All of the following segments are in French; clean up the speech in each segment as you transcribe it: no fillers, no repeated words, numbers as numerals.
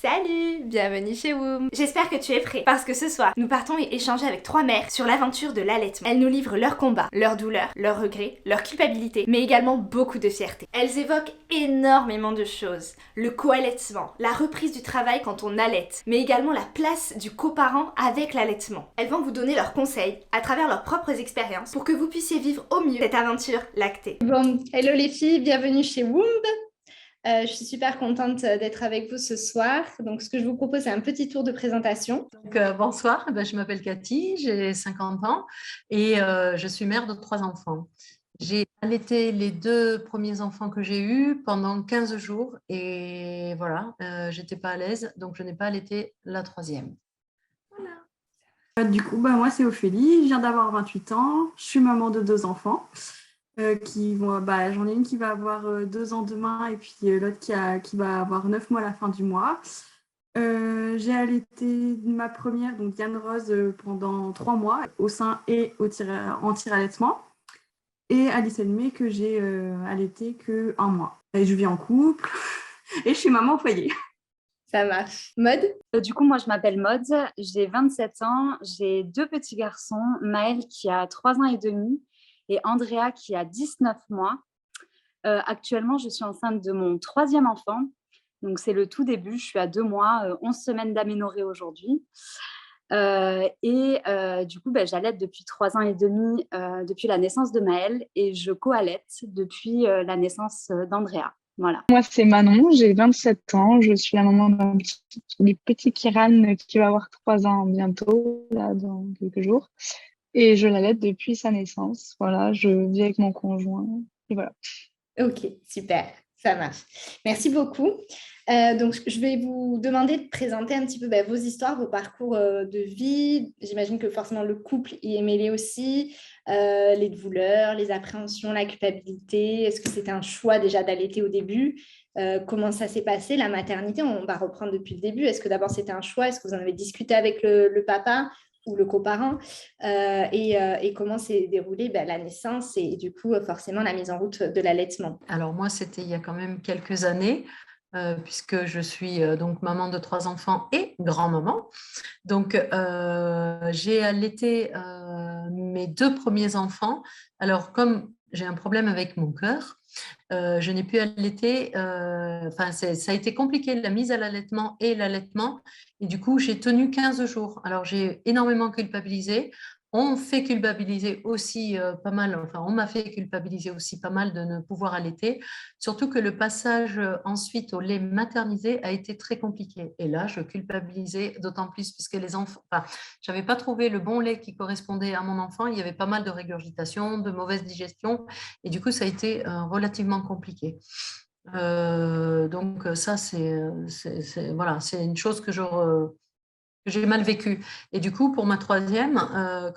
Salut, bienvenue chez Woom. J'espère que tu es prêt parce que ce soir, nous partons et échanger avec trois mères sur l'aventure de l'allaitement. Elles nous livrent leurs combats, leurs douleurs, leurs regrets, leurs culpabilités, mais également beaucoup de fierté. Elles évoquent énormément de choses. Le co-allaitement, la reprise du travail quand on allaite, mais également la place du coparent avec l'allaitement. Elles vont vous donner leurs conseils à travers leurs propres expériences pour que vous puissiez vivre au mieux cette aventure lactée. Bon, hello les filles, bienvenue chez Woom. Je suis super contente d'être avec vous ce soir. Donc, ce que je vous propose, c'est un petit tour de présentation. Bonsoir, je m'appelle Cathy, j'ai 50 ans et je suis mère de 3 enfants. J'ai allaité les 2 premiers enfants que j'ai eus pendant 15 jours et voilà, j'étais pas à l'aise, donc je n'ai pas allaité la troisième. Moi, c'est Ophélie, je viens d'avoir 28 ans, je suis maman de 2 enfants. J'en ai une qui va avoir 2 ans demain et puis l'autre qui va avoir 9 mois à la fin du mois. J'ai allaité ma première, donc Diane Rose, pendant 3 mois au sein et en tir-allaitement. Et Alice Elmé que j'ai allaité que 1 mois. Et je vis en couple et je suis maman au foyer. Ça marche. Mode? Moi, je m'appelle Maud, j'ai 27 ans, j'ai 2 petits garçons, Maël qui a 3 ans et demi et Andrea qui a 19 mois. Actuellement, je suis enceinte de mon 3e enfant, donc c'est le tout début, je suis à 2 mois, 11 semaines d'aménorrhée aujourd'hui. J'allaite depuis 3 ans et demi, depuis la naissance de Maël, et je co-allaite depuis la naissance d'Andrea. Voilà. Moi, c'est Manon, j'ai 27 ans, je suis la maman du petit Kiran qui va avoir 3 ans bientôt, là, dans quelques jours. Et je l'allaite depuis sa naissance. Voilà, je vis avec mon conjoint. Et voilà. Ok, super, ça marche. Merci beaucoup. Donc, je vais vous demander de présenter un petit peu vos histoires, vos parcours de vie. J'imagine que forcément le couple y est mêlé aussi, les douleurs, les appréhensions, la culpabilité. Est-ce que c'était un choix déjà d'allaiter au début? Comment ça s'est passé, la maternité? On va reprendre depuis le début. Est-ce que d'abord c'était un choix? Est-ce que vous en avez discuté avec le papa ou le coparent? Et comment s'est déroulée la naissance et du coup forcément la mise en route de l'allaitement? Alors moi, c'était il y a quand même quelques années, puisque je suis donc maman de 3 enfants et grand-maman. Donc, j'ai allaité mes 2 premiers enfants. Alors, comme j'ai un problème avec mon cœur, je n'ai pu allaiter, ça a été compliqué, la mise à l'allaitement et l'allaitement. Et du coup, j'ai tenu 15 jours. Alors, j'ai énormément culpabilisé. On fait culpabiliser aussi pas mal, enfin, on m'a fait culpabiliser aussi pas mal de ne pouvoir allaiter, surtout que le passage ensuite au lait maternisé a été très compliqué. Et là, je culpabilisais d'autant plus puisque les enfants, enfin, j'avais pas trouvé le bon lait qui correspondait à mon enfant. Il y avait pas mal de régurgitation, de mauvaise digestion, et du coup, ça a été relativement compliqué. Donc ça, voilà, c'est une chose que j'ai mal vécu. Et du coup, pour ma troisième,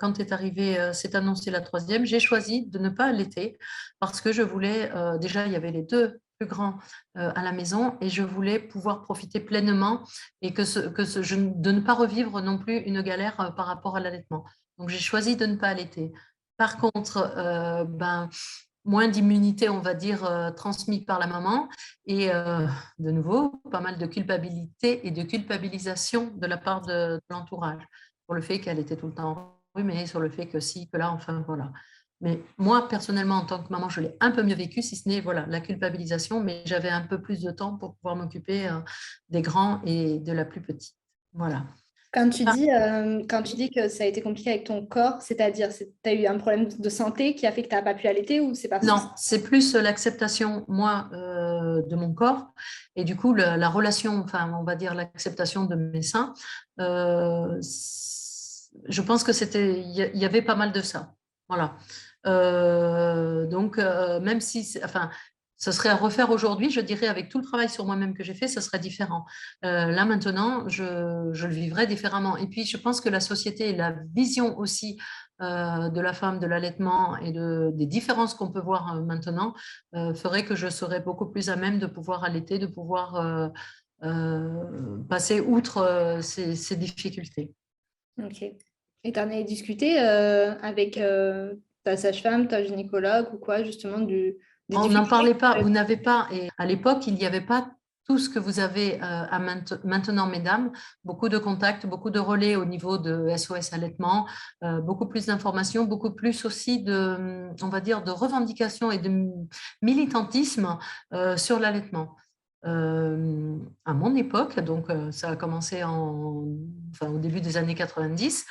quand est arrivé, s'est annoncé la troisième, j'ai choisi de ne pas allaiter parce que je voulais, déjà, il y avait les 2 plus grands à la maison et je voulais pouvoir profiter pleinement et de ne pas revivre non plus une galère par rapport à l'allaitement. Donc, j'ai choisi de ne pas allaiter. Par contre, moins d'immunité, on va dire, transmise par la maman et de nouveau, pas mal de culpabilité et de culpabilisation de la part de l'entourage pour le fait qu'elle était tout le temps enrhumée, sur le fait que si, que là, enfin voilà. Mais moi, personnellement, en tant que maman, je l'ai un peu mieux vécu, si ce n'est voilà, la culpabilisation, mais j'avais un peu plus de temps pour pouvoir m'occuper des grands et de la plus petite. Voilà. Quand tu dis que ça a été compliqué avec ton corps, c'est-à-dire tu as eu un problème de santé qui a fait que tu n'as pas pu allaiter ou c'est parce que... Non, c'est plus l'acceptation, moi, de mon corps et du coup, la relation, enfin, on va dire l'acceptation de mes seins. Je pense que il y avait pas mal de ça. Voilà. Donc, même si, enfin, ce serait à refaire aujourd'hui, je dirais, avec tout le travail sur moi-même que j'ai fait, ce serait différent. Là, maintenant, je le vivrais différemment. Et puis, je pense que la société et la vision aussi de la femme, de l'allaitement et des différences qu'on peut voir maintenant ferait que je serais beaucoup plus à même de pouvoir allaiter, de pouvoir passer outre ces difficultés. Ok. Et tu en as discuté avec ta sage-femme, ta gynécologue ou quoi, justement, des On n'en difficultés? parlait pas, vous n'avez pas, et à l'époque, il n'y avait pas tout ce que vous avez maintenant, mesdames, beaucoup de contacts, beaucoup de relais au niveau de SOS Allaitement, beaucoup plus d'informations, beaucoup plus aussi de, on va dire, de revendications et de militantisme sur l'allaitement. À mon époque, donc ça a commencé au début des années 90,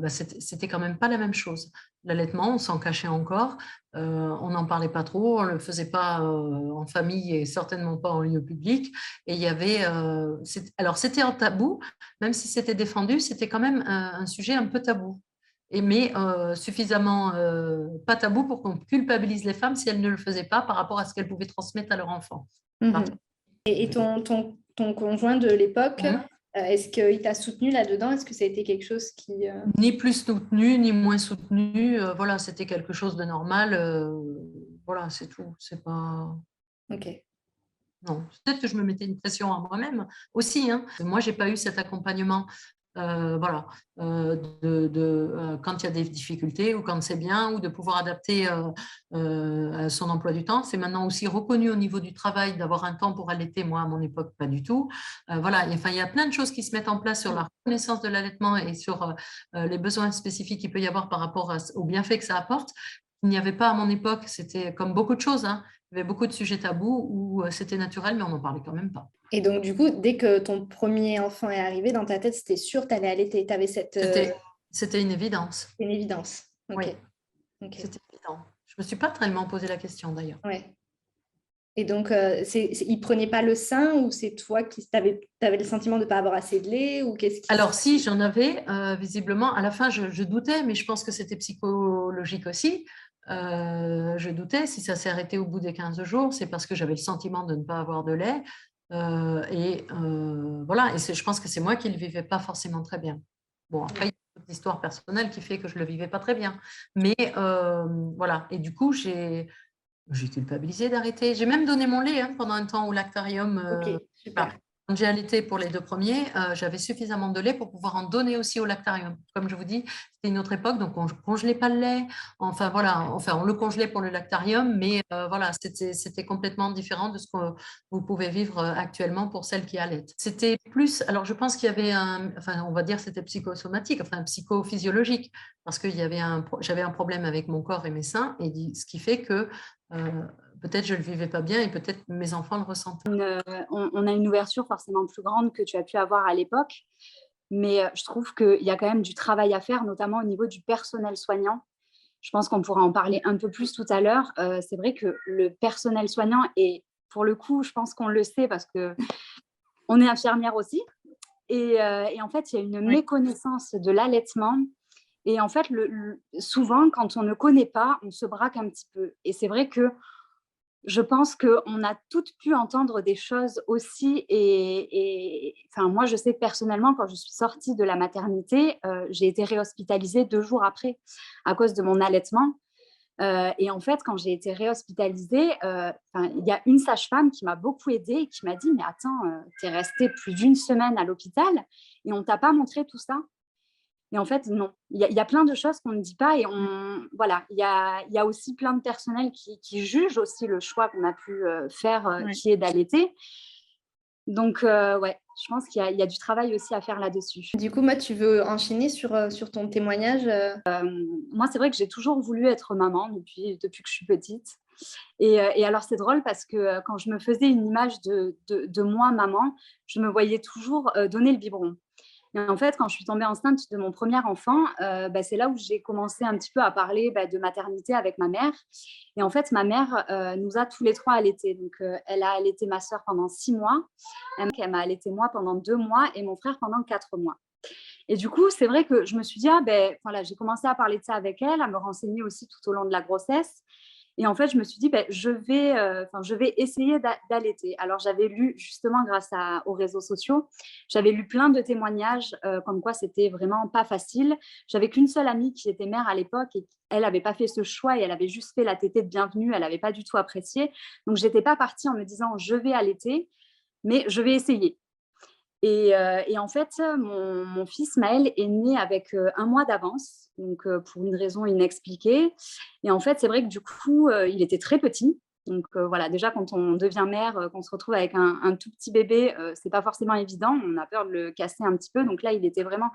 c'était quand même pas la même chose. L'allaitement, on s'en cachait encore, on n'en parlait pas trop, on ne le faisait pas en famille et certainement pas en lieu public. Et il y avait, alors c'était un tabou, même si c'était défendu, c'était quand même un sujet un peu tabou. Mais suffisamment pas tabou pour qu'on culpabilise les femmes si elles ne le faisaient pas par rapport à ce qu'elles pouvaient transmettre à leur enfant. Et ton conjoint de l'époque, est-ce qu'il t'a soutenu là-dedans? Est-ce que ça a été quelque chose qui... Ni plus soutenu, ni moins soutenu. Voilà, c'était quelque chose de normal. Voilà, c'est tout. C'est pas... Ok. Non, peut-être que je me mettais une pression à moi-même aussi. Moi, je n'ai pas eu cet accompagnement. Voilà, quand il y a des difficultés ou quand c'est bien, ou de pouvoir adapter son emploi du temps. C'est maintenant aussi reconnu au niveau du travail d'avoir un temps pour allaiter. Moi, à mon époque, pas du tout. Voilà, il y a plein de choses qui se mettent en place sur la reconnaissance de l'allaitement et sur les besoins spécifiques qu'il peut y avoir par rapport aux bienfaits que ça apporte. Il n'y avait pas à mon époque, c'était comme beaucoup de choses. Il y avait beaucoup de sujets tabous où c'était naturel, mais on n'en parlait quand même pas. Et donc, du coup, dès que ton premier enfant est arrivé, dans ta tête, c'était sûr que tu allais allaiter. Tu avais cette... C'était une évidence. Une évidence. Okay. Oui, c'était évident. Je ne me suis pas tellement posé la question, d'ailleurs. Ouais. Et donc, il ne prenait pas le sein ou c'est toi qui avais le sentiment de ne pas avoir assez de lait ou qu'est-ce qui... Alors, si, j'en avais, visiblement. À la fin, je doutais, mais je pense que c'était psychologique aussi. Je doutais. Si ça s'est arrêté au bout des 15 jours, c'est parce que j'avais le sentiment de ne pas avoir de lait. Voilà, et je pense que c'est moi qui ne le vivais pas forcément très bien. Bon, après, il y a une histoire personnelle qui fait que je ne le vivais pas très bien. Mais voilà, et du coup, j'ai culpabilisé d'arrêter. J'ai même donné mon lait pendant un temps au lactarium. Ok, super. Quand j'ai allaité pour les 2 premiers, j'avais suffisamment de lait pour pouvoir en donner aussi au lactarium. Comme je vous dis, c'était une autre époque, donc on ne congelait pas le lait. Enfin, voilà, on le congelait pour le lactarium, mais voilà, c'était complètement différent de ce que vous pouvez vivre actuellement pour celles qui allaitent. C'était plus, alors je pense qu'il y avait on va dire c'était psychosomatique, psychophysiologique, parce que j'avais un problème avec mon corps et mes seins, et ce qui fait que peut-être je ne le vivais pas bien et peut-être mes enfants le ressentaient. On a une ouverture forcément plus grande que tu as pu avoir à l'époque, mais je trouve qu'il y a quand même du travail à faire, notamment au niveau du personnel soignant. Je pense qu'on pourra en parler un peu plus tout à l'heure. C'est vrai que le personnel soignant, et pour le coup, je pense qu'on le sait parce qu'on est infirmière aussi, et en fait, il y a une méconnaissance de l'allaitement. Et en fait, souvent, quand on ne connaît pas, on se braque un petit peu. Et c'est vrai que je pense qu'on a toutes pu entendre des choses aussi. Et moi, je sais personnellement, quand je suis sortie de la maternité, j'ai été réhospitalisée 2 jours après à cause de mon allaitement. Et en fait, quand j'ai été réhospitalisée, il y a une sage-femme qui m'a beaucoup aidée et qui m'a dit « Mais attends, tu es restée plus d'1 semaine à l'hôpital et on ne t'a pas montré tout ça ?» Et en fait, non. Il y a plein de choses qu'on ne dit pas et voilà, il y a aussi plein de personnels qui jugent aussi le choix qu'on a pu faire, qui est d'allaiter. Donc, je pense qu'il y a du travail aussi à faire là-dessus. Du coup, moi, tu veux enchaîner sur ton témoignage Moi, c'est vrai que j'ai toujours voulu être maman depuis que je suis petite. Et alors, c'est drôle parce que quand je me faisais une image de moi, maman, je me voyais toujours donner le biberon. Et en fait, quand je suis tombée enceinte de mon premier enfant, c'est là où j'ai commencé un petit peu à parler de maternité avec ma mère. Et en fait, ma mère nous a tous les 3 allaités. Donc, elle a allaité ma sœur pendant 6 mois, elle m'a allaité moi pendant 2 mois et mon frère pendant 4 mois. Et du coup, c'est vrai que je me suis dit, j'ai commencé à parler de ça avec elle, à me renseigner aussi tout au long de la grossesse. Et en fait, je me suis dit, je vais essayer d'allaiter. Alors, j'avais lu, justement, grâce aux réseaux sociaux, j'avais lu plein de témoignages comme quoi c'était vraiment pas facile. J'avais qu'une seule amie qui était mère à l'époque et elle n'avait pas fait ce choix et elle avait juste fait la tétée de bienvenue. Elle n'avait pas du tout apprécié. Donc, je n'étais pas partie en me disant, je vais allaiter, mais je vais essayer. Et en fait, mon fils Maël est né avec 1 mois d'avance, donc pour une raison inexpliquée. Et en fait, c'est vrai que du coup, il était très petit. Donc voilà, déjà quand on devient mère, qu'on se retrouve avec un tout petit bébé, c'est pas forcément évident. On a peur de le casser un petit peu. Donc là, il était vraiment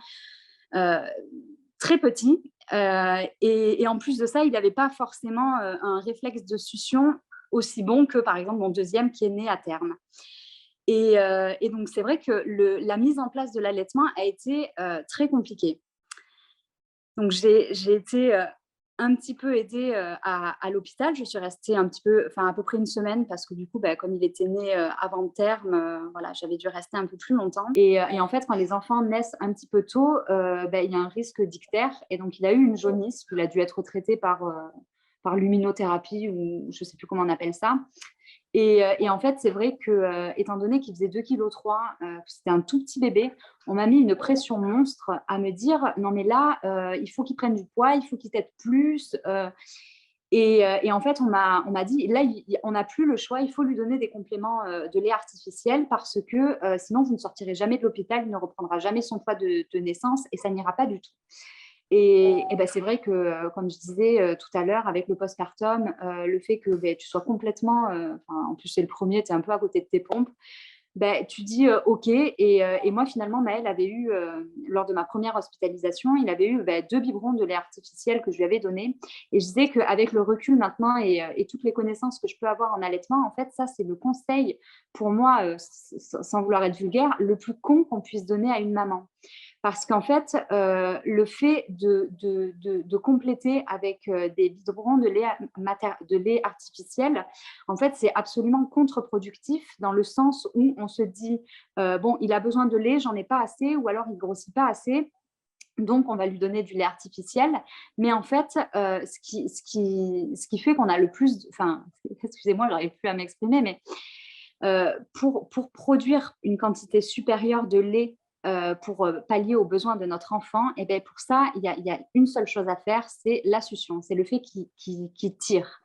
euh, très petit. Et en plus de ça, il n'avait pas forcément un réflexe de succion aussi bon que par exemple mon deuxième qui est né à terme. Et donc c'est vrai que la mise en place de l'allaitement a été très compliquée. Donc j'ai été un petit peu aidée à l'hôpital. Je suis restée un petit peu, enfin à peu près une semaine parce que du coup, comme il était né avant le terme, voilà, j'avais dû rester un peu plus longtemps. Et en fait, quand les enfants naissent un petit peu tôt, il y a un risque d'ictère. Et donc, il a eu une jaunisse. Il a dû être traité par luminothérapie ou je ne sais plus comment on appelle ça. Et en fait, c'est vrai que, étant donné qu'il faisait 2,3 kg, c'était un tout petit bébé, on m'a mis une pression monstre à me dire non, mais là, il faut qu'il prenne du poids, il faut qu'il tète plus. Et en fait, on m'a dit là, on n'a plus le choix, il faut lui donner des compléments de lait artificiel parce que sinon, vous ne sortirez jamais de l'hôpital, il ne reprendra jamais son poids de naissance et ça n'ira pas du tout. Et c'est vrai que, comme je disais tout à l'heure, avec le postpartum, le fait que tu sois complètement, en plus c'est le premier, tu es un peu à côté de tes pompes, tu dis OK. Et moi, finalement, Maël avait eu, lors de ma première hospitalisation, il avait eu 2 biberons de lait artificiel que je lui avais donnés. Et je disais qu'avec le recul maintenant et toutes les connaissances que je peux avoir en allaitement, en fait, ça, c'est le conseil, pour moi, sans vouloir être vulgaire, le plus con qu'on puisse donner à une maman. Parce qu'en fait, le fait de compléter avec des biberons de lait artificiel, en fait, c'est absolument contre-productif dans le sens où on se dit bon, il a besoin de lait, j'en ai pas assez, ou alors il grossit pas assez. Donc, on va lui donner du lait artificiel. Mais en fait, ce qui fait qu'on a le plus… Enfin, excusez-moi, j'arrive plus à m'exprimer, mais pour produire une quantité supérieure de lait pour pallier aux besoins de notre enfant, et bien pour ça, il y a une seule chose à faire, c'est la succion, c'est le fait qu'il tire.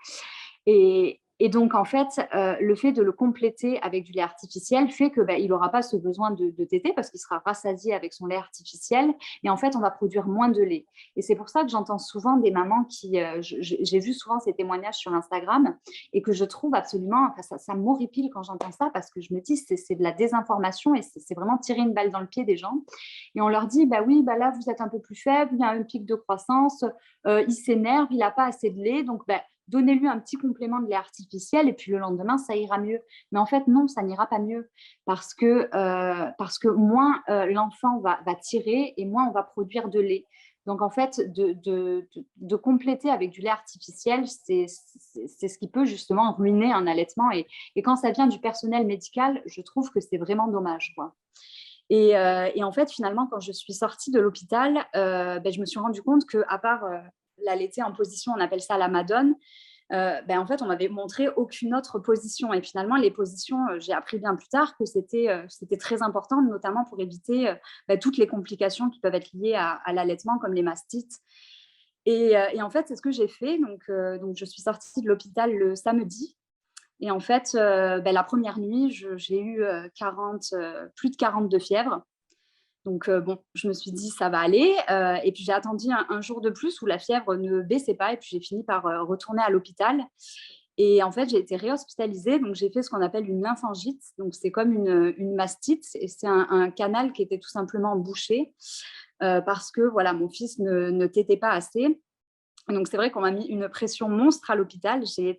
Et donc, en fait, le fait de le compléter avec du lait artificiel fait qu'il n'aura pas ce besoin de téter parce qu'il sera rassasié avec son lait artificiel. Et en fait, on va produire moins de lait. Et c'est pour ça que j'entends souvent des mamans qui… j'ai vu souvent ces témoignages sur Instagram et que je trouve absolument… ça m'horripile quand j'entends ça parce que je me dis c'est de la désinformation et c'est vraiment tirer une balle dans le pied des gens. Et on leur dit, oui, là, vous êtes un peu plus faible, il y a un pic de croissance, il s'énerve, il n'a pas assez de lait. Donc, donnez-lui un petit complément de lait artificiel et puis le lendemain, ça ira mieux. Mais en fait, non, ça n'ira pas mieux parce que moins l'enfant va tirer et moins on va produire de lait. Donc, en fait, de compléter avec du lait artificiel, c'est ce qui peut justement ruiner un allaitement. Et quand ça vient du personnel médical, je trouve que c'est vraiment dommage, quoi. Et en fait, finalement, quand je suis sortie de l'hôpital, je me suis rendu compte qu'à part l'allaiter en position, on appelle ça la madone, en fait, on m'avait montré aucune autre position. Et finalement, les positions, j'ai appris bien plus tard que c'était très important, notamment pour éviter toutes les complications qui peuvent être liées à l'allaitement, comme les mastites. Et en fait, c'est ce que j'ai fait. Donc, je suis sortie de l'hôpital le samedi. Et en fait, la première nuit, j'ai eu plus de 40 de fièvre. Donc, je me suis dit, ça va aller. Et puis, j'ai attendu un jour de plus où la fièvre ne baissait pas. Et puis, j'ai fini par retourner à l'hôpital. Et en fait, j'ai été réhospitalisée. Donc, j'ai fait ce qu'on appelle une lymphangite. Donc, c'est comme une mastite. Et c'est un canal qui était tout simplement bouché parce que voilà, mon fils ne tétait pas assez. Donc, c'est vrai qu'on m'a mis une pression monstre à l'hôpital. J'ai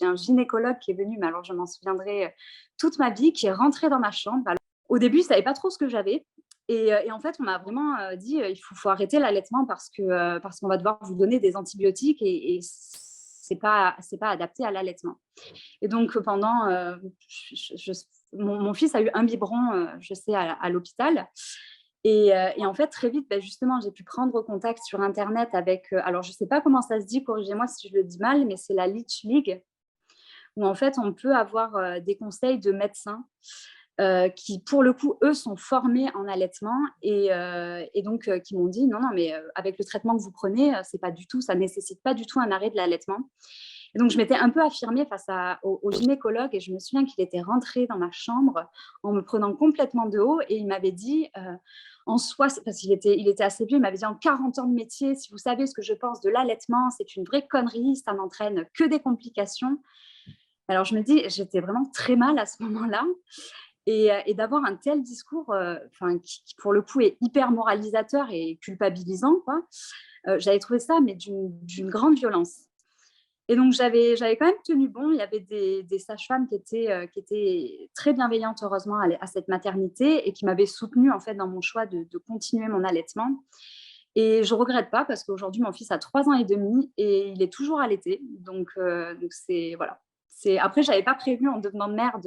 un gynécologue qui est venu, mais alors je m'en souviendrai toute ma vie, qui est rentré dans ma chambre. Alors, au début, je ne savais pas trop ce que j'avais. Et en fait, on m'a vraiment dit il faut arrêter l'allaitement parce qu'on va devoir vous donner des antibiotiques et ce n'est pas adapté à l'allaitement. Et donc, pendant… mon fils a eu un biberon, je sais, à l'hôpital. Et en fait, très vite, justement, j'ai pu prendre contact sur Internet avec… alors, je ne sais pas comment ça se dit, corrigez-moi si je le dis mal, mais c'est la Leach League, où en fait, on peut avoir des conseils de médecins qui, pour le coup, eux, sont formés en allaitement et donc qui m'ont dit non, mais avec le traitement que vous prenez, c'est pas du tout, ça ne nécessite pas du tout un arrêt de l'allaitement. Et donc, je m'étais un peu affirmée face au gynécologue et je me souviens qu'il était rentré dans ma chambre en me prenant complètement de haut et il m'avait dit… en soi, parce qu'il était assez vieux, il m'avait dit en 40 ans de métier, si vous savez ce que je pense de l'allaitement, c'est une vraie connerie, ça n'entraîne que des complications. Alors, je me dis, j'étais vraiment très mal à ce moment-là. Et d'avoir un tel discours, qui, pour le coup, est hyper moralisateur et culpabilisant, quoi. J'avais trouvé ça, mais d'une grande violence. Et donc, j'avais quand même tenu bon. Il y avait des sages-femmes qui étaient très bienveillantes, heureusement, à cette maternité et qui m'avaient soutenue, en fait, dans mon choix de continuer mon allaitement. Et je ne regrette pas parce qu'aujourd'hui, mon fils a 3 ans et demi et il est toujours allaité. Donc c'est, voilà. Après, je n'avais pas prévu en devenant mère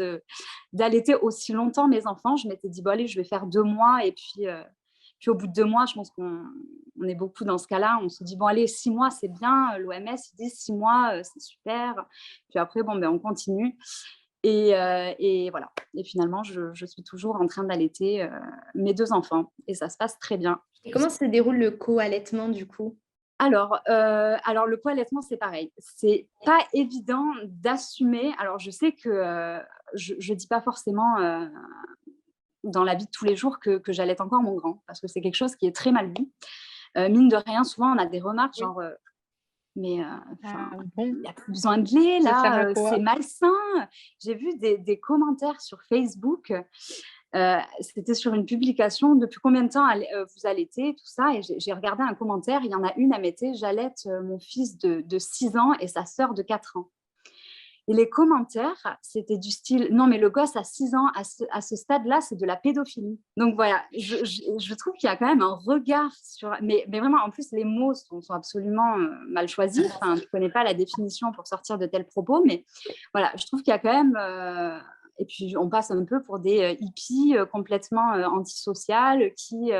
d'allaiter aussi longtemps mes enfants. Je m'étais dit, bon, allez, je vais faire 2 mois. Et puis au bout de 2 mois, je pense qu'on est beaucoup dans ce cas-là. On se dit, bon, allez, 6 mois, c'est bien. L'OMS, il dit 6 mois, c'est super. Puis après, bon, on continue. Et voilà. Et finalement, je suis toujours en train d'allaiter mes 2 enfants. Et ça se passe très bien. Et comment se déroule le co-allaitement du coup? Alors, le co-allaitement, c'est pareil. C'est pas évident d'assumer. Alors, je sais que je dis pas forcément dans la vie de tous les jours que j'allaite encore mon grand, parce que c'est quelque chose qui est très mal vu. Mine de rien, souvent, on a des remarques genre mais Bon, il n'y a plus besoin de lait, ça sert à là, quoi? c'est malsain. J'ai vu des commentaires sur Facebook. C'était sur une publication, depuis combien de temps vous allaitez, tout ça, et j'ai regardé un commentaire, il y en a une, elle mettait, j'allaite mon fils de 6 ans et sa sœur de 4 ans. Et les commentaires, c'était du style, non mais le gosse à 6 ans, à ce stade-là, c'est de la pédophilie. Donc voilà, je trouve qu'il y a quand même un regard sur... Mais vraiment, en plus, les mots sont absolument mal choisis. Enfin, je ne connais pas la définition pour sortir de tels propos, mais voilà, je trouve qu'il y a quand même... Et puis, on passe un peu pour des hippies complètement antisociales qui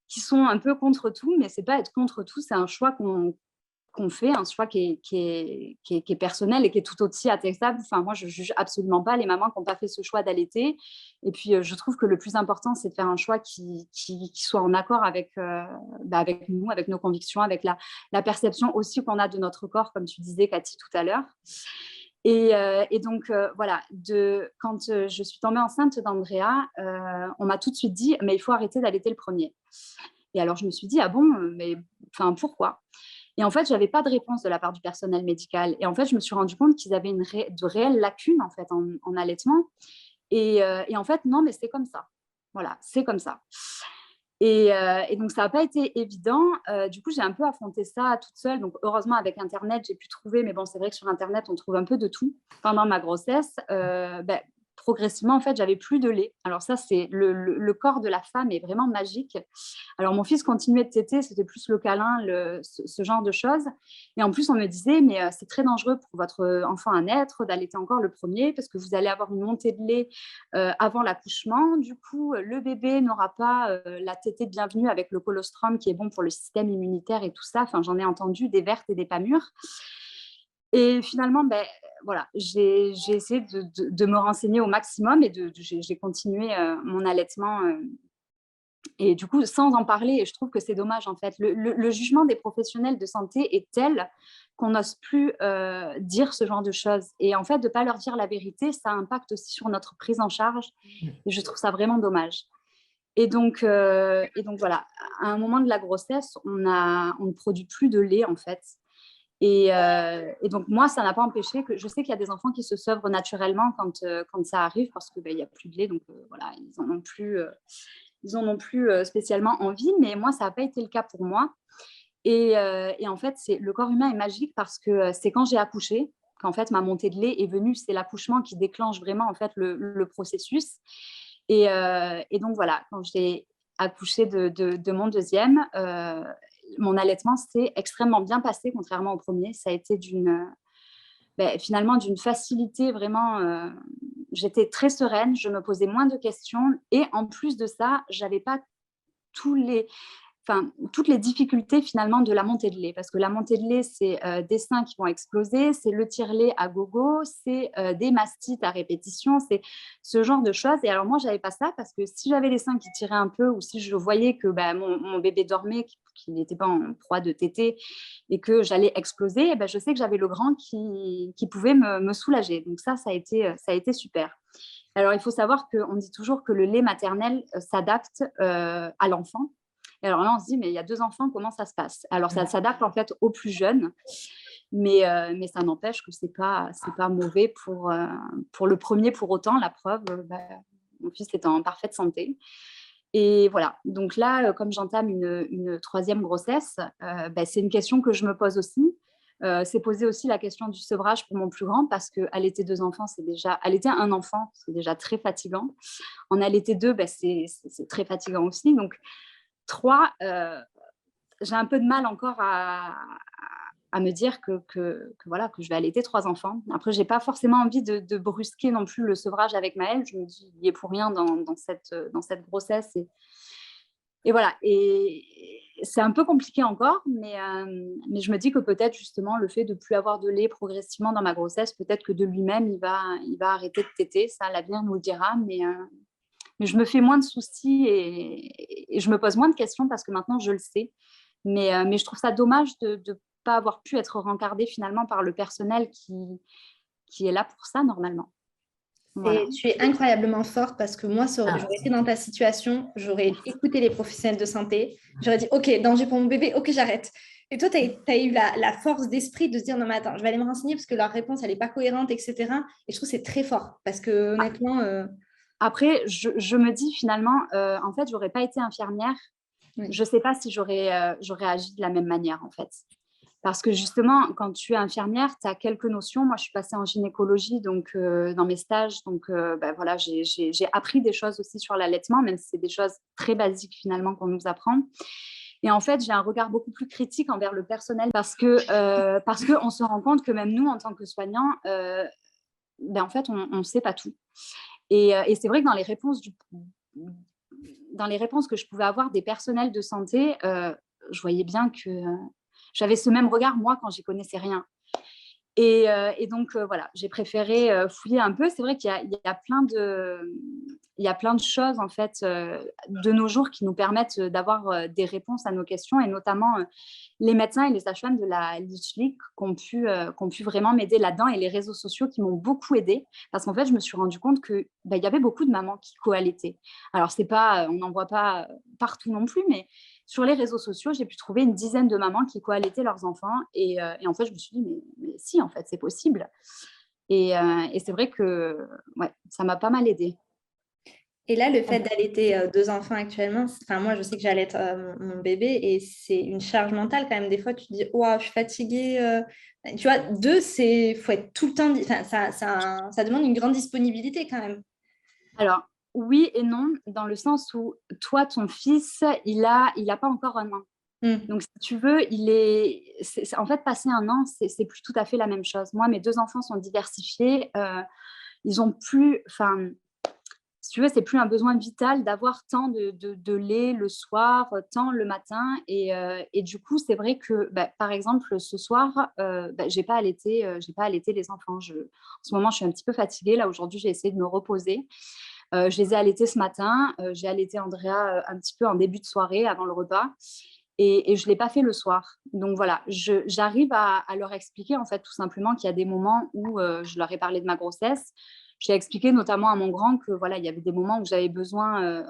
sont un peu contre tout, mais ce n'est pas être contre tout, c'est un choix qu'on fait, un choix qui est personnel et qui est tout aussi attestable. Enfin, moi, je ne juge absolument pas les mamans qui n'ont pas fait ce choix d'allaiter. Et puis, je trouve que le plus important, c'est de faire un choix qui soit en accord avec nous, avec nos convictions, avec la perception aussi qu'on a de notre corps, comme tu disais, Cathy, tout à l'heure. Et donc, voilà, quand je suis tombée enceinte d'Andrea, on m'a tout de suite dit, mais il faut arrêter d'allaiter le premier. Et alors, je me suis dit, ah bon, mais pourquoi ? Et en fait, je n'avais pas de réponse de la part du personnel médical. Et en fait, je me suis rendu compte qu'ils avaient de réelles lacunes en fait, en allaitement. Et en fait, non, mais c'est comme ça. Voilà, c'est comme ça. Et donc, ça n'a pas été évident. Du coup, j'ai un peu affronté ça toute seule. Donc, heureusement, avec Internet, j'ai pu trouver. Mais bon, c'est vrai que sur Internet, on trouve un peu de tout. Pendant ma grossesse, progressivement, en fait, j'avais plus de lait. Alors ça, c'est le corps de la femme est vraiment magique. Alors mon fils continuait de téter, c'était plus le câlin, ce genre de choses. Et en plus, on me disait, mais c'est très dangereux pour votre enfant à naître d'allaiter encore le premier parce que vous allez avoir une montée de lait avant l'accouchement. Du coup, le bébé n'aura pas la tétée de bienvenue avec le colostrum qui est bon pour le système immunitaire et tout ça. Enfin, j'en ai entendu des vertes et des pas mûres. Et finalement, voilà, j'ai essayé de me renseigner au maximum et j'ai continué mon allaitement. Et du coup, sans en parler, et je trouve que c'est dommage en fait. Le jugement des professionnels de santé est tel qu'on n'ose plus dire ce genre de choses. Et en fait, de ne pas leur dire la vérité, ça impacte aussi sur notre prise en charge. Et je trouve ça vraiment dommage. Et donc voilà, à un moment de la grossesse, on ne produit plus de lait en fait. Et donc, moi, ça n'a pas empêché que... Je sais qu'il y a des enfants qui se sevrent naturellement quand ça arrive parce qu'il n'y a plus de lait. Donc, voilà, ils n'en ont plus spécialement envie. Mais moi, ça n'a pas été le cas pour moi. Et en fait, le corps humain est magique parce que c'est quand j'ai accouché qu'en fait, ma montée de lait est venue. C'est l'accouchement qui déclenche vraiment en fait, le processus. Et donc, voilà, quand j'ai accouché de mon deuxième... mon allaitement s'est extrêmement bien passé, contrairement au premier. Ça a été finalement d'une facilité vraiment. J'étais très sereine, je me posais moins de questions. Et en plus de ça, je n'avais pas toutes les difficultés finalement de la montée de lait. Parce que la montée de lait, c'est des seins qui vont exploser, c'est le tire-lait à gogo, c'est des mastites à répétition, c'est ce genre de choses. Et alors moi, je n'avais pas ça parce que si j'avais les seins qui tiraient un peu ou si je voyais que mon bébé dormait, qu'il n'était pas en proie de tétée et que j'allais exploser, je sais que j'avais le grand qui pouvait me soulager. Donc ça a été super. Alors, il faut savoir qu'on dit toujours que le lait maternel s'adapte à l'enfant. Et alors là, on se dit, mais il y a 2 enfants, comment ça se passe ? Alors, ça s'adapte en fait aux plus jeunes. Mais ça n'empêche que c'est pas mauvais pour le premier pour autant. La preuve, mon fils est en parfaite santé. Et voilà, donc là, comme j'entame une troisième grossesse, c'est une question que je me pose aussi. C'est poser aussi la question du sevrage pour mon plus grand parce qu'allaiter 2 enfants, allaiter un enfant, c'est déjà très fatigant. En allaiter 2, c'est très fatigant aussi. Donc 3, j'ai un peu de mal encore à me dire que voilà, que je vais allaiter 3 enfants. Après, j'ai pas forcément envie de brusquer non plus le sevrage avec Maël. Je me dis, il est pour rien dans cette grossesse. Et voilà. Et c'est un peu compliqué encore, mais je me dis que peut-être justement le fait de plus avoir de lait progressivement dans ma grossesse, peut-être que de lui-même, il va arrêter de téter. Ça, l'avenir nous le dira. Mais je me fais moins de soucis et je me pose moins de questions parce que maintenant, je le sais. Mais je trouve ça dommage de ne pas avoir pu être rencardée finalement par le personnel qui est là pour ça normalement. Voilà. Et tu es incroyablement forte parce que moi, j'aurais été dans ta situation, j'aurais écouté les professionnels de santé, j'aurais dit, OK, danger pour mon bébé, OK, j'arrête. Et toi, tu as eu la force d'esprit de se dire, non, mais attends, je vais aller me renseigner parce que leur réponse, elle n'est pas cohérente, etc. Et je trouve que c'est très fort parce que honnêtement... Après, je me dis finalement, en fait, je n'aurais pas été infirmière. Oui. Je ne sais pas si j'aurais agi de la même manière, en fait. Parce que justement, quand tu es infirmière, tu as quelques notions. Moi, je suis passée en gynécologie donc, dans mes stages. Donc, voilà, j'ai appris des choses aussi sur l'allaitement, même si c'est des choses très basiques finalement qu'on nous apprend. Et en fait, j'ai un regard beaucoup plus critique envers le personnel parce qu'on se rend compte que même nous, en tant que soignants, en fait, on ne sait pas tout. Et c'est vrai que dans les réponses que je pouvais avoir des personnels de santé, je voyais bien que j'avais ce même regard, moi, quand j'y connaissais rien. Et donc, voilà, j'ai préféré fouiller un peu. C'est vrai qu'il y a plein de choses, en fait, de nos jours qui nous permettent d'avoir des réponses à nos questions, et notamment les médecins et les sages-femmes de la Leech League qui ont pu vraiment m'aider là-dedans, et les réseaux sociaux qui m'ont beaucoup aidée, parce qu'en fait, je me suis rendu compte qu'il y avait beaucoup de mamans qui co-allaitaient. Alors, on n'en voit pas partout non plus, mais sur les réseaux sociaux, j'ai pu trouver une dizaine de mamans qui co-allaitaient leurs enfants, et en fait, je me suis dit, mais si, en fait, c'est possible. Et c'est vrai que ouais, ça m'a pas mal aidée. Et là, le fait d'allaiter 2 enfants actuellement, moi, je sais que j'allaite mon bébé et c'est une charge mentale quand même. Des fois, tu te dis, oh, je suis fatiguée. Tu vois, 2, faut être tout le temps. Ça demande une grande disponibilité quand même. Alors, oui et non, dans le sens où toi, ton fils, il a pas encore 1 an. Donc, si tu veux, en fait, passer 1 an, c'est plus tout à fait la même chose. Moi, mes 2 enfants sont diversifiés. Ils ont plus... Si tu veux, c'est plus un besoin vital d'avoir tant de lait le soir, tant le matin. Et du coup, c'est vrai que, par exemple, ce soir, j'ai pas allaité les enfants. En ce moment, je suis un petit peu fatiguée. Là, aujourd'hui, j'ai essayé de me reposer. Je les ai allaités ce matin. J'ai allaité Andrea un petit peu en début de soirée, avant le repas. Et je ne l'ai pas fait le soir. Donc voilà, j'arrive à leur expliquer, en fait, tout simplement qu'il y a des moments où je leur ai parlé de ma grossesse. J'ai expliqué notamment à mon grand que voilà, il y avait des moments où j'avais besoin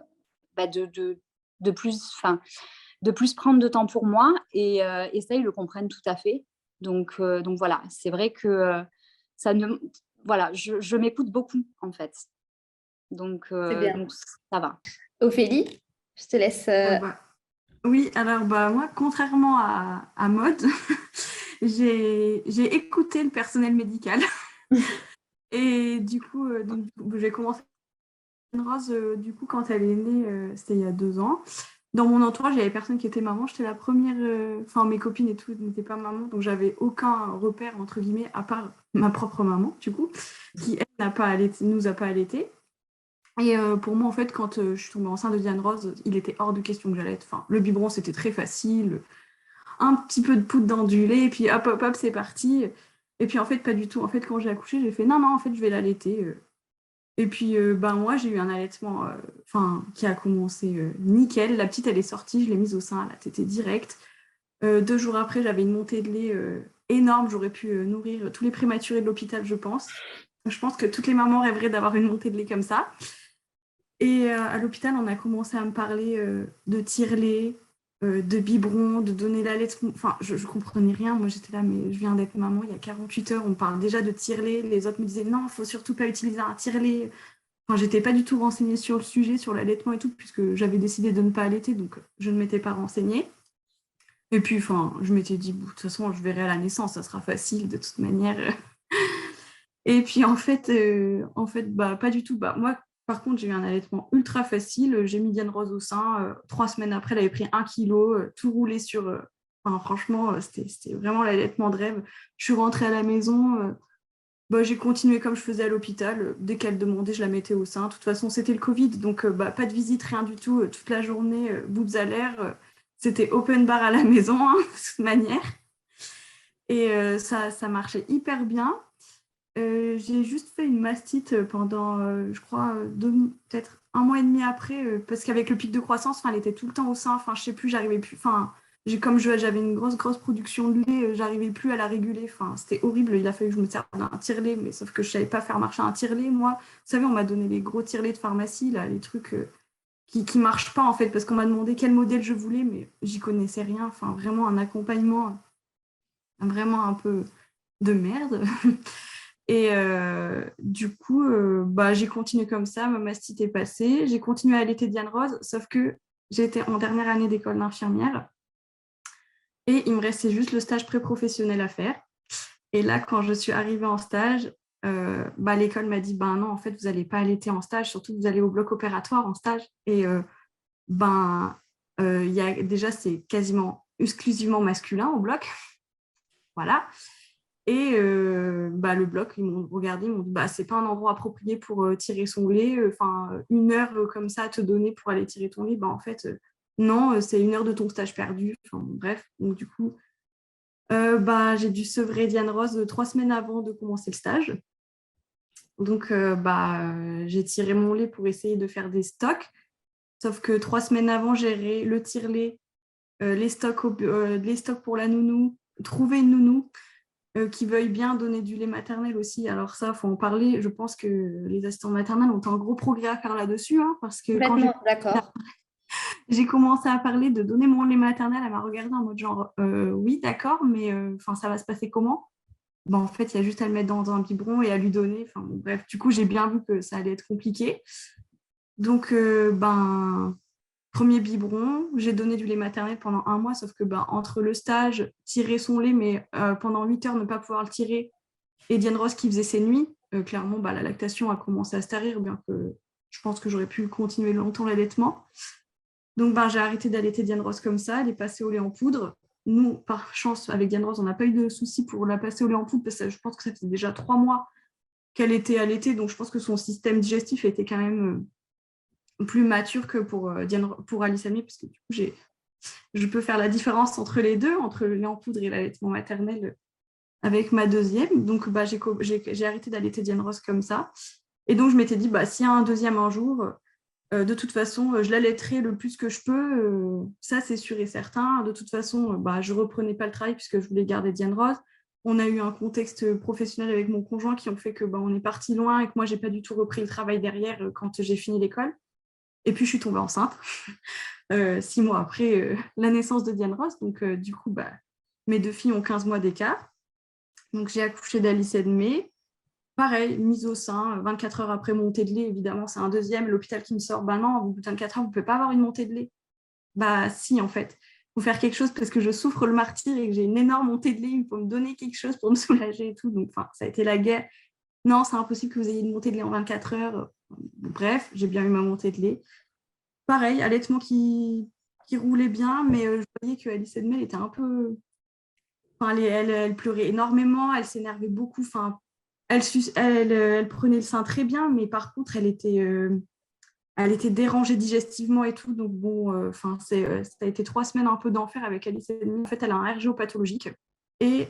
de plus prendre de temps pour moi. Et ça, ils le comprennent tout à fait. Donc voilà, c'est vrai que voilà, je m'écoute beaucoup, en fait. Donc ça va. Ophélie, je te laisse... Oui, alors moi, contrairement à Maud, j'ai écouté le personnel médical. Et du coup, j'ai commencé Rose, du coup, quand elle est née, c'était il y a 2 ans. Dans mon entourage, il n'y avait personne qui était maman. J'étais la première, mes copines et tout n'étaient pas maman, donc j'avais aucun repère, entre guillemets, à part ma propre maman, du coup, qui, elle, nous a pas allaité. Et pour moi, en fait, quand je suis tombée enceinte de Diane Rose, il était hors de question que j'allaite. Le biberon, c'était très facile. Un petit peu de poudre dans du lait, et puis hop, hop, hop, c'est parti. Et puis, en fait, pas du tout. En fait, quand j'ai accouché, j'ai fait non, en fait, je vais l'allaiter. Et puis, moi, j'ai eu un allaitement qui a commencé nickel. La petite, elle est sortie, je l'ai mise au sein, elle a tété direct. 2 jours après, j'avais une montée de lait énorme. J'aurais pu nourrir tous les prématurés de l'hôpital, je pense. Je pense que toutes les mamans rêveraient d'avoir une montée de lait comme ça. Et à l'hôpital, on a commencé à me parler de tire-lait, de biberon, de donner l'allaitement. Enfin, je ne comprenais rien. Moi, j'étais là, mais je viens d'être maman il y a 48 heures. On parle déjà de tire-lait. Les autres me disaient, non, il ne faut surtout pas utiliser un tire-lait. Enfin, j'étais pas du tout renseignée sur le sujet, sur l'allaitement et tout, puisque j'avais décidé de ne pas allaiter, donc je ne m'étais pas renseignée. Et puis, enfin, je m'étais dit, de toute façon, je verrai à la naissance, ça sera facile de toute manière. Et puis, bah, pas du tout. Bah, moi, par contre, j'ai eu un allaitement ultra facile. J'ai mis Diane Rose au sein. 3 semaines après, elle avait pris 1 kilo, tout roulé sur. Enfin, franchement, c'était vraiment l'allaitement de rêve. Je suis rentrée à la maison. Bah, j'ai continué comme je faisais à l'hôpital. Dès qu'elle demandait, je la mettais au sein. De toute façon, c'était le Covid, donc bah, pas de visite, rien du tout. Toute la journée, boobs à l'air. C'était open bar à la maison, hein, de toute manière. Et ça marchait hyper bien. J'ai juste fait une mastite pendant, je crois, peut-être 1 mois et demi après, parce qu'avec le pic de croissance, elle était tout le temps au sein. Enfin, je sais plus, j'arrivais plus. Enfin, comme j'avais une grosse production de lait, j'arrivais plus à la réguler. Enfin, c'était horrible. Il a fallu que je me serve d'un tire-lait, mais sauf que je savais pas faire marcher un tire-lait. Moi, vous savez, on m'a donné les gros tire-lait de pharmacie, là, les trucs qui marchent pas en fait, parce qu'on m'a demandé quel modèle je voulais, mais j'y connaissais rien. Enfin, vraiment un accompagnement vraiment un peu de merde. Et du coup, bah, j'ai continué comme ça, ma mastite est passée. J'ai continué à allaiter Diane Rose, sauf que j'étais en dernière année d'école d'infirmière et il me restait juste le stage pré-professionnel à faire. Et là, quand je suis arrivée en stage, bah, l'école m'a dit, ben non, en fait, vous n'allez pas allaiter en stage, surtout vous allez au bloc opératoire en stage. Et déjà, c'est quasiment exclusivement masculin au bloc. Voilà. Et bah, le bloc, ils m'ont regardé, ils m'ont dit, bah, c'est pas un endroit approprié pour tirer son lait. Enfin, 1 heure comme ça à te donner pour aller tirer ton lait, bah, en fait, non, c'est 1 heure de ton stage perdu. Enfin, bref, donc du coup, bah, j'ai dû sevrer Diane Rose 3 semaines avant de commencer le stage. Donc, j'ai tiré mon lait pour essayer de faire des stocks. Sauf que 3 semaines avant, gérer le tire-lait, les stocks pour la nounou, trouver une nounou qui veuille bien donner du lait maternel aussi. Alors ça, il faut en parler. Je pense que les assistants maternels ont un gros progrès à faire là-dessus, hein, parce que quand D'accord. j'ai commencé à parler de donner mon lait maternel, elle m'a regardé en mode genre oui, d'accord, mais ça va se passer comment? Ben, en fait, il y a juste à le mettre dans un biberon et à lui donner. Enfin, bon, bref, du coup, j'ai bien vu que ça allait être compliqué. Donc, premier biberon, j'ai donné du lait maternel pendant 1 mois, sauf que entre le stage, tirer son lait, mais pendant 8 heures, ne pas pouvoir le tirer, et Diane Ross qui faisait ses nuits, clairement, la lactation a commencé à se tarir, bien que je pense que j'aurais pu continuer longtemps l'allaitement. Donc, j'ai arrêté d'allaiter Diane Ross comme ça, elle est passée au lait en poudre. Nous, par chance, avec Diane Ross, on n'a pas eu de soucis pour la passer au lait en poudre, parce que je pense que ça faisait déjà 3 mois qu'elle était allaitée, donc je pense que son système digestif était quand même plus mature que pour Alice Amé, parce que du coup, je peux faire la différence entre les deux, entre le lait en poudre et l'allaitement maternel avec ma deuxième. Donc, j'ai arrêté d'allaiter Diane Ross comme ça. Et donc, je m'étais dit, s'il y a un deuxième un jour, de toute façon, je l'allaiterai le plus que je peux. Ça, c'est sûr et certain. De toute façon, je ne reprenais pas le travail puisque je voulais garder Diane Ross. On a eu un contexte professionnel avec mon conjoint qui ont fait que on est parti loin et que moi, je n'ai pas du tout repris le travail derrière quand j'ai fini l'école. Et puis, je suis tombée enceinte 6 mois après la naissance de Diane Ross. Donc, du coup, mes 2 filles ont 15 mois d'écart. Donc, j'ai accouché d'Alice Edmé. Pareil, mise au sein, 24 heures après montée de lait, évidemment, c'est un deuxième. L'hôpital qui me sort, non, au bout de 24 heures, vous ne pouvez pas avoir une montée de lait. Si, en fait. Il faut faire quelque chose parce que je souffre le martyre et que j'ai une énorme montée de lait. Il faut me donner quelque chose pour me soulager et tout. Donc, ça a été la guerre. Non, c'est impossible que vous ayez une montée de lait en 24 heures. Bref, j'ai bien eu ma montée de lait. Pareil, allaitement qui roulait bien, mais je voyais que Alice Edmé était un peu... elle pleurait énormément, elle s'énervait beaucoup. Elle prenait le sein très bien, mais par contre, elle était dérangée digestivement et tout. Donc, ça a été 3 semaines un peu d'enfer avec Alice Edmé. En fait, elle a un RGO pathologique. Et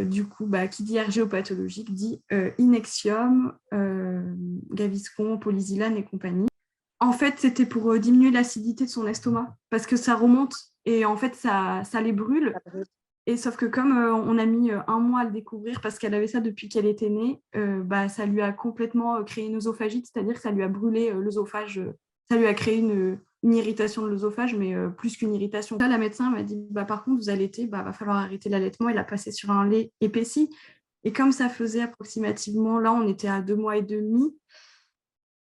du coup, qui dit RGO pathologique dit Inexium, Gaviscon, Polysilane et compagnie. En fait, c'était pour diminuer l'acidité de son estomac, parce que ça remonte et en fait, ça les brûle. Et sauf que comme on a mis 1 mois à le découvrir, parce qu'elle avait ça depuis qu'elle était née, ça lui a complètement créé une œsophagite, c'est-à-dire que ça lui a brûlé l'œsophage, ça lui a créé une irritation de l'œsophage, mais plus qu'une irritation. Là, la médecin m'a dit, par contre, vous allaitez, va falloir arrêter l'allaitement et la passer sur un lait épaissi. Et comme ça faisait approximativement, là, on était à 2 mois et demi,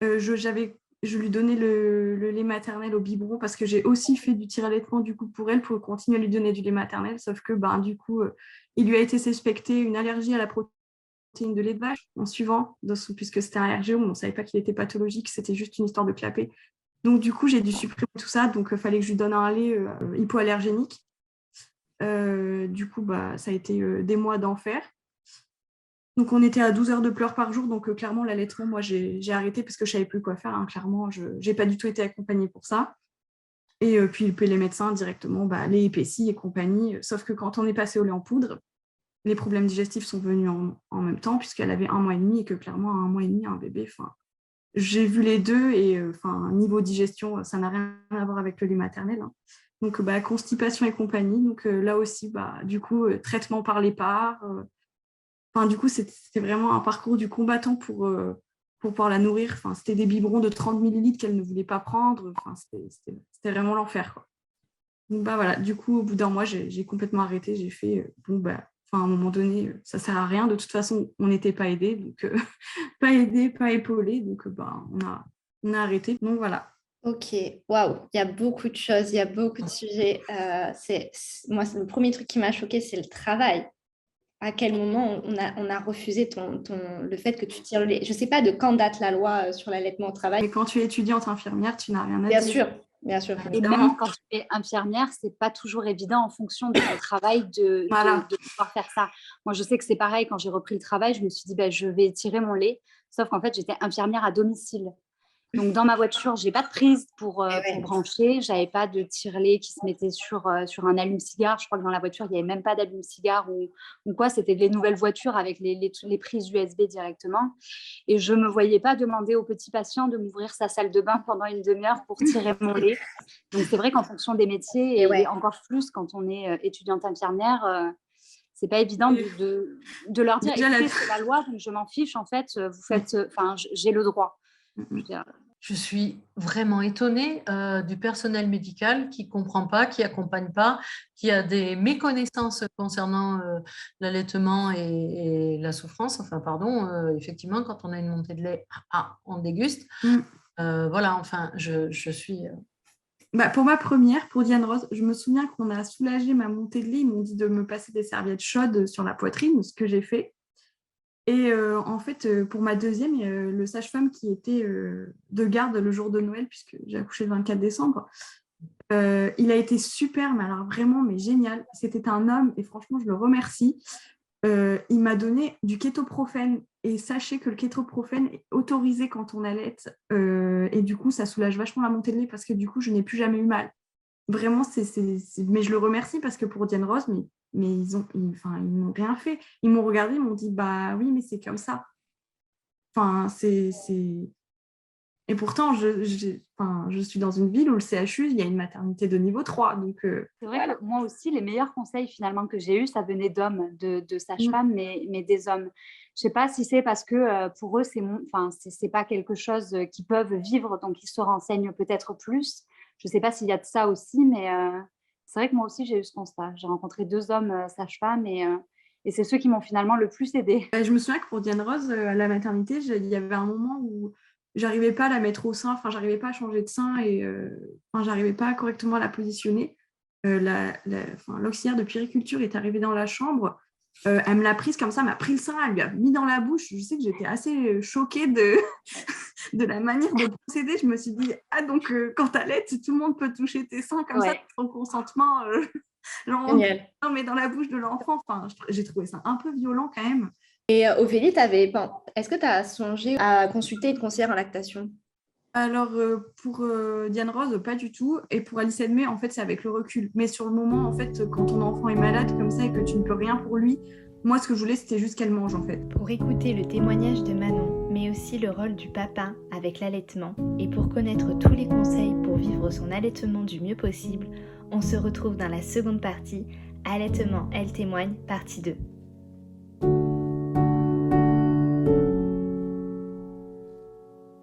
je lui donnais le lait maternel au biberon parce que j'ai aussi fait du tir-allaitement du coup pour elle pour continuer à lui donner du lait maternel, sauf que du coup, il lui a été suspecté une allergie à la protéine de lait de vache en suivant, puisque c'était un RGO, on ne savait pas qu'il était pathologique, c'était juste une histoire de clapet. Donc du coup, j'ai dû supprimer tout ça, donc il fallait que je lui donne un lait hypoallergénique. Du coup, ça a été des mois d'enfer. Donc, on était à 12 heures de pleurs par jour. Donc, clairement, l'allaitement, moi, j'ai arrêté parce que je ne savais plus quoi faire. Clairement, je n'ai pas du tout été accompagnée pour ça. Et puis les médecins, directement, lait épaissi et compagnie. Sauf que quand on est passé au lait en poudre, les problèmes digestifs sont venus en même temps puisqu'elle avait 1 mois et demi et que, clairement, à 1 mois et demi, un bébé, j'ai vu les deux et niveau digestion, ça n'a rien à voir avec le lait maternel. Hein. Donc, constipation et compagnie. Donc, là aussi, du coup, traitement par les parts. Du coup, c'était vraiment un parcours du combattant pour pouvoir la nourrir. C'était des biberons de 30 millilitres qu'elle ne voulait pas prendre. C'était vraiment l'enfer, quoi. Donc, voilà. Du coup, au bout d'1 mois, j'ai complètement arrêté. J'ai fait, à un moment donné, ça ne sert à rien. De toute façon, on n'était pas aidés. Donc, pas aidés, pas épaulés. Donc, on a arrêté. Donc, voilà. Ok, waouh, il y a beaucoup de choses, il y a beaucoup de sujets. Moi, c'est le premier truc qui m'a choquée, c'est le travail. À quel moment on a refusé le fait que tu tires le lait. Je ne sais pas de quand date la loi sur l'allaitement au travail. Mais quand tu es étudiante infirmière, tu n'as rien à dire. Bien sûr. Et même quand tu es infirmière, ce n'est pas toujours évident en fonction de ton travail de pouvoir faire ça. Moi, je sais que c'est pareil, quand j'ai repris le travail, je me suis dit, je vais tirer mon lait. Sauf qu'en fait, j'étais infirmière à domicile. Donc, dans ma voiture, je n'ai pas de prise pour brancher. Je n'avais pas de tire-lait qui se mettait sur un allume-cigare. Je crois que dans la voiture, il n'y avait même pas d'allume-cigare ou quoi. C'était les nouvelles voitures avec les prises USB directement. Et je ne me voyais pas demander au petit patient de m'ouvrir sa salle de bain pendant une demi-heure pour tirer mon lait. Donc, c'est vrai qu'en fonction des métiers, et encore plus quand on est étudiante infirmière, c'est pas évident de leur dire, écoutez, c'est la loi, donc je m'en fiche. En fait, vous faites, j'ai le droit. Je suis vraiment étonnée du personnel médical qui ne comprend pas, qui n'accompagne pas, qui a des méconnaissances concernant l'allaitement et la souffrance. Effectivement, quand on a une montée de lait, on déguste. Voilà, je suis... pour ma première, pour Diane Rose, je me souviens qu'on a soulagé ma montée de lait. Ils m'ont dit de me passer des serviettes chaudes sur la poitrine, ce que j'ai fait. Et en fait, pour ma deuxième, le sage-femme qui était de garde le jour de Noël, puisque j'ai accouché le 24 décembre, il a été super, mais alors vraiment, mais génial. C'était un homme et franchement, je le remercie. Il m'a donné du kétoprofène et sachez que le kétoprofène est autorisé quand on allaite et du coup, ça soulage vachement la montée de lait parce que du coup, je n'ai plus jamais eu mal. Vraiment, mais je le remercie parce que pour Diane Rose, mais ils m'ont rien fait. Ils m'ont regardé, ils m'ont dit, oui, mais c'est comme ça. Et pourtant, je suis dans une ville où le CHU, il y a une maternité de niveau 3. Donc, c'est vrai que moi aussi, les meilleurs conseils finalement que j'ai eus, ça venait d'hommes, de sages-femmes, mais des hommes. Je ne sais pas si c'est parce que pour eux, c'est pas quelque chose qu'ils peuvent vivre, donc ils se renseignent peut-être plus. Je ne sais pas s'il y a de ça aussi, mais c'est vrai que moi aussi, j'ai eu ce constat. J'ai rencontré 2 hommes sages-femmes et c'est ceux qui m'ont finalement le plus aidée. Je me souviens que pour Diane Rose, à la maternité, il y avait un moment où j'arrivais pas à la mettre au sein, j'arrivais pas à changer de sein et j'arrivais pas correctement à la positionner. L'auxiliaire de puériculture est arrivée dans la chambre. Elle me l'a prise comme ça, m'a pris le sein, elle lui a mis dans la bouche. Je sais que j'étais assez choquée de la manière de procéder. Je me suis dit, donc quand t'allaites, tout le monde peut toucher tes seins comme ça, sans consentement. Non, mais dans la bouche de l'enfant. J'ai trouvé ça un peu violent quand même. Et Ophélie, est-ce que tu as songé à consulter une conseillère en lactation? Alors, pour Diane Rose, pas du tout. Et pour Alice Edmé, en fait, c'est avec le recul. Mais sur le moment, en fait, quand ton enfant est malade comme ça et que tu ne peux rien pour lui, moi, ce que je voulais, c'était juste qu'elle mange, en fait. Pour écouter le témoignage de Manon, mais aussi le rôle du papa avec l'allaitement, et pour connaître tous les conseils pour vivre son allaitement du mieux possible, on se retrouve dans la seconde partie, Allaitement, elle témoigne, partie 2.